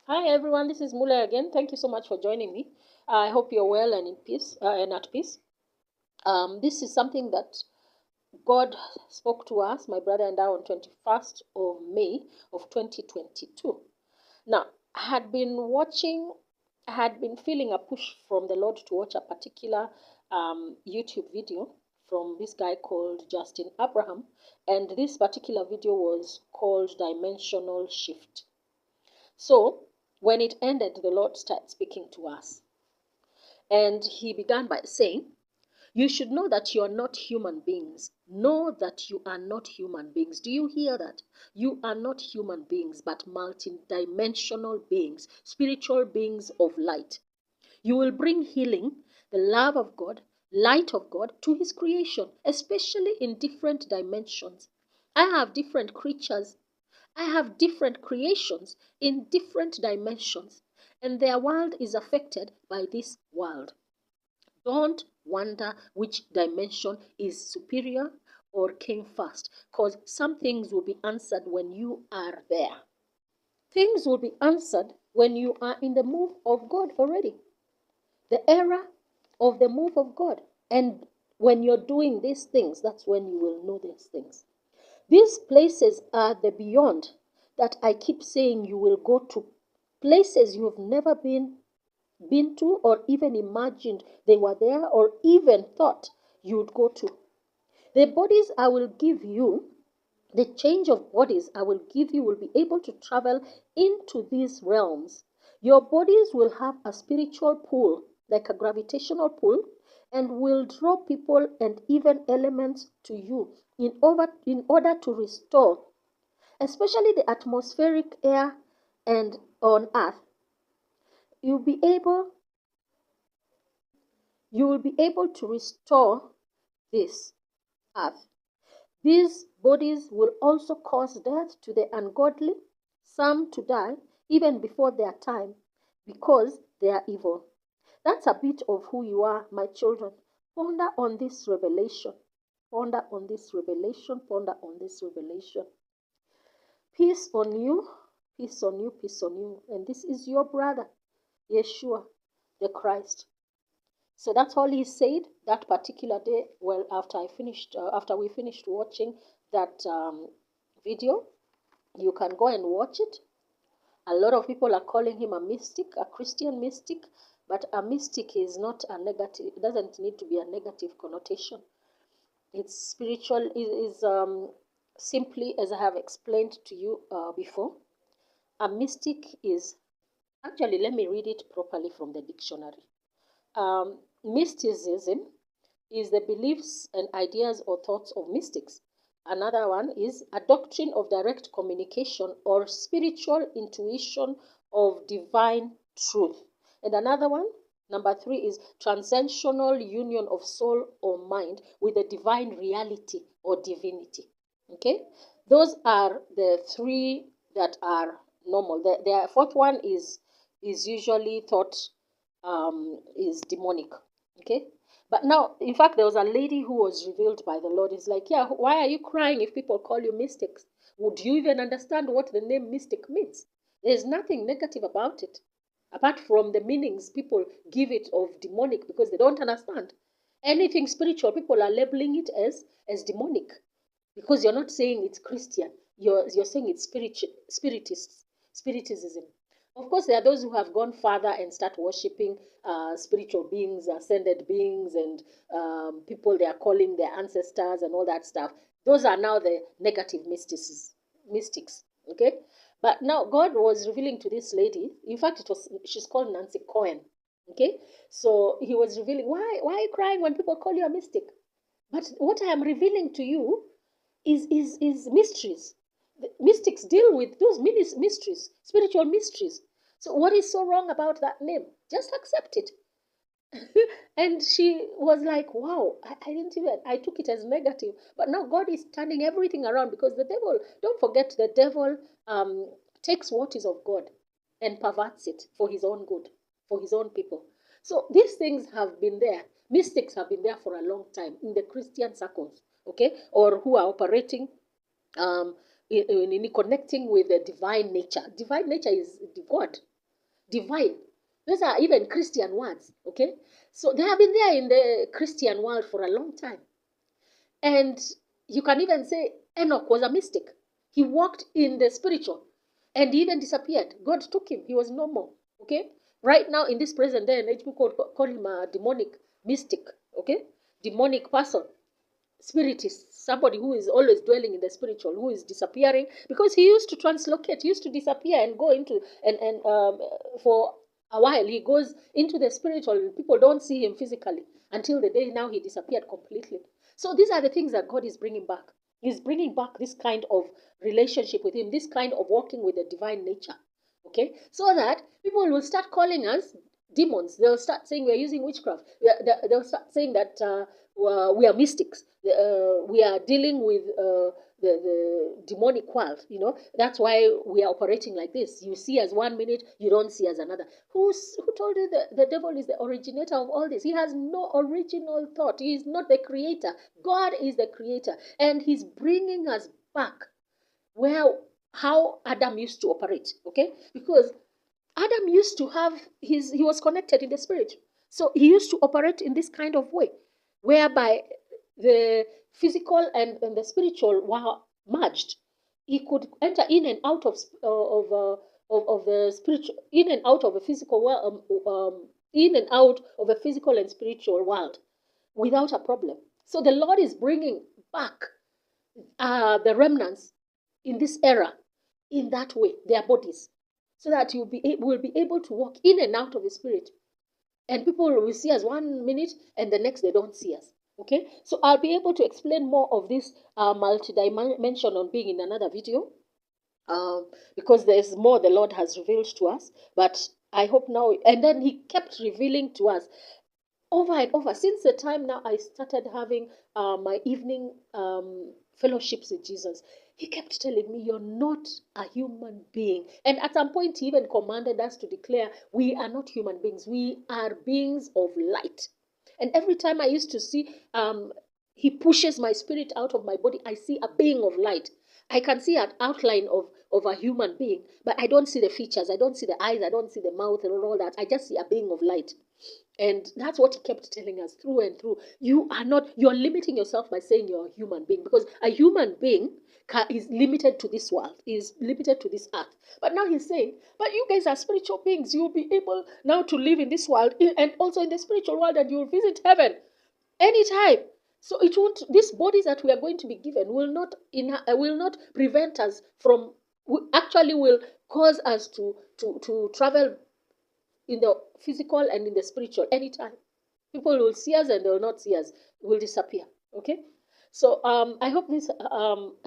Hi everyone, this is Mule again. Thank you so much for joining me. I hope you're well and in peace and at peace. This is something that God spoke to us, my brother and I, on 21st of May of 2022. Now, I had been feeling a push from the Lord to watch a particular YouTube video from this guy called Justin Abraham, and this particular video was called Dimensional Shift. So, when it ended, the Lord started speaking to us. And he began by saying, you should know that you are not human beings. Know that you are not human beings. Do you hear that? You are not human beings, but multidimensional beings, spiritual beings of light. You will bring healing, the love of God, light of God to his creation, especially in different dimensions. I have different creatures. I have different creations in different dimensions, and their world is affected by this world. Don't wonder which dimension is superior or came first, because some things will be answered when you are there. Things will be answered when you are in the move of God already. The era of the move of God. And when you're doing these things, that's when you will know these things. These places are the beyond that I keep saying you will go to. Places you have never been to or even imagined they were there or even thought you'd go to. The bodies I will give you, the change of bodies I will give you will be able to travel into these realms. Your bodies will have a spiritual pull, like a gravitational pull, and will draw people and even elements to you in order to restore, especially the atmospheric air and on earth. You'll be able you will be able to restore this earth. These bodies will also cause death to the ungodly, some to die even before their time because they are evil. That's a bit of who you are, my children. Ponder on this revelation. Ponder on this revelation. Ponder on this revelation. Peace on you, peace on you, peace on you. And this is your brother, Yeshua, the Christ. So that's all he said that particular day. Well, after we finished watching that video, you can go and watch it. A lot of people are calling him a mystic, a Christian mystic, but a mystic is not a negative. It doesn't need to be a negative connotation. It's spiritual. It is simply, as I have explained to you before, a mystic is actually. Let me read it properly from the dictionary. Mysticism is the beliefs and ideas or thoughts of mystics. Another one is a doctrine of direct communication or spiritual intuition of divine truth. And another one, number 3, is transcendental union of soul or mind with the divine reality or divinity. Okay, those are the 3 that are normal. The fourth one is usually thought is demonic. Okay, but now, in fact, there was a lady who was revealed by the Lord. It's like, yeah, why are you crying if people call you mystics? Would you even understand what the name mystic means? There's nothing negative about it, apart from the meanings people give it of demonic because they don't understand. Anything spiritual, people are labeling it as demonic because you're not saying it's Christian. You're saying it's spiritism. Of course, there are those who have gone further and start worshiping spiritual beings, ascended beings, and people they are calling their ancestors and all that stuff. Those are now the negative mystics. Okay, but now God was revealing to this lady. In fact, she's called Nancy Cohen. Okay, so he was revealing why are you crying when people call you a mystic? But what I am revealing to you is mysteries. The mystics deal with those mysteries, spiritual mysteries. So what is so wrong about that name? Just accept it. And she was like, wow, I didn't even, I took it as negative. But now God is turning everything around because the devil, don't forget, the devil takes what is of God and perverts it for his own good, for his own people. So these things have been there. Mystics have been there for a long time in the Christian circles, okay, or who are operating um, in connecting with the divine nature. Divine nature is God. divine. Those are even Christian words, okay? So they have been there in the Christian world for a long time. And you can even say Enoch was a mystic. He walked in the spiritual and he even disappeared. God took him. He was no more. Okay? Right now, in this present day and age, people call him a demonic mystic. Okay? Demonic person. Spiritist. Somebody who is always dwelling in the spiritual, who is disappearing. Because he used to translocate, he used to disappear and go into, and for a while, he goes into the spiritual and people don't see him physically until the day now he disappeared completely. So these are the things that God is bringing back. He's bringing back this kind of relationship with him, this kind of walking with the divine nature. Okay? So that people will start calling us demons. They'll start saying we're using witchcraft. They'll start saying that we are mystics. We are dealing with the demonic world. That's why we are operating like this. You see us 1 minute, you don't see us another. Who told you the devil is the originator of all this? He has no original thought. He is not the creator. God is the creator, and he's bringing us back where how Adam used to operate. Okay, because Adam used to have he was connected in the spirit. So he used to operate in this kind of way, whereby the physical and the spiritual were merged. He could enter in and out of the spiritual, in and out of a physical world, in and out of a physical and spiritual world without a problem. So the Lord is bringing back the remnants in this era in that way, their bodies, so that will be able to walk in and out of the spirit. And people will see us 1 minute and the next they don't see us. Okay, so I'll be able to explain more of this multi-dimension on being in another video, because there's more the Lord has revealed to us. But I hope now, and then He kept revealing to us over and over since the time now I started having my evening fellowships with Jesus. He kept telling me, you're not a human being. And at some point, he even commanded us to declare, we are not human beings. We are beings of light. And every time I used to see, he pushes my spirit out of my body, I see a being of light. I can see an outline of a human being, but I don't see the features. I don't see the eyes. I don't see the mouth and all that. I just see a being of light. And that's what he kept telling us through and through. You're limiting yourself by saying you're a human being, because a human being is limited to this world, is limited to this earth. But now he's saying, but you guys are spiritual beings. You'll be able now to live in this world and also in the spiritual world, and you'll visit heaven anytime. So it won't. These bodies that we are going to be given will not prevent us from. Actually, will cause us to travel in the physical and in the spiritual anytime. People will see us and they will not see us, will disappear. Okay, so I hope this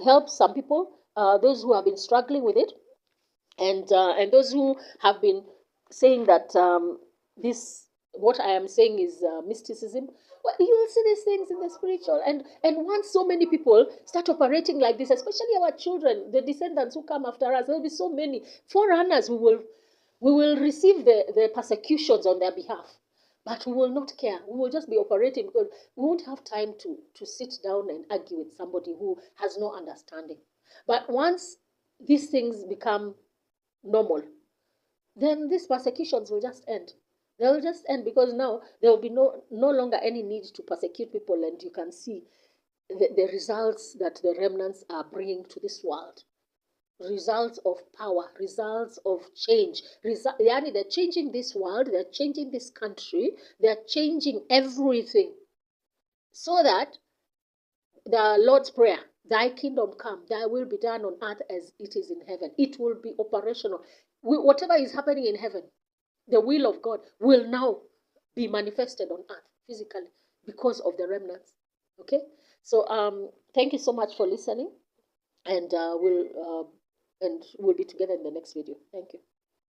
helps some people, those who have been struggling with it, and those who have been saying that this what I am saying is mysticism. Well, you will see these things in the spiritual, and once so many people start operating like this, especially our children, the descendants who come after us, there will be so many forerunners who will receive the persecutions on their behalf, but we will not care. We will just be operating because we won't have time to sit down and argue with somebody who has no understanding. But once these things become normal, then these persecutions will just end. They will just end, because now there will be no longer any need to persecute people, and you can see the results that the remnants are bringing to this world. Results of power, results of change. They're changing this world, they're changing this country, they're changing everything, so that the Lord's Prayer, thy kingdom come, thy will be done on earth as it is in heaven. It will be operational. Whatever is happening in heaven, the will of God will now be manifested on earth physically because of the remnants. Okay, so thank you so much for listening, and we'll be together in the next video. Thank you.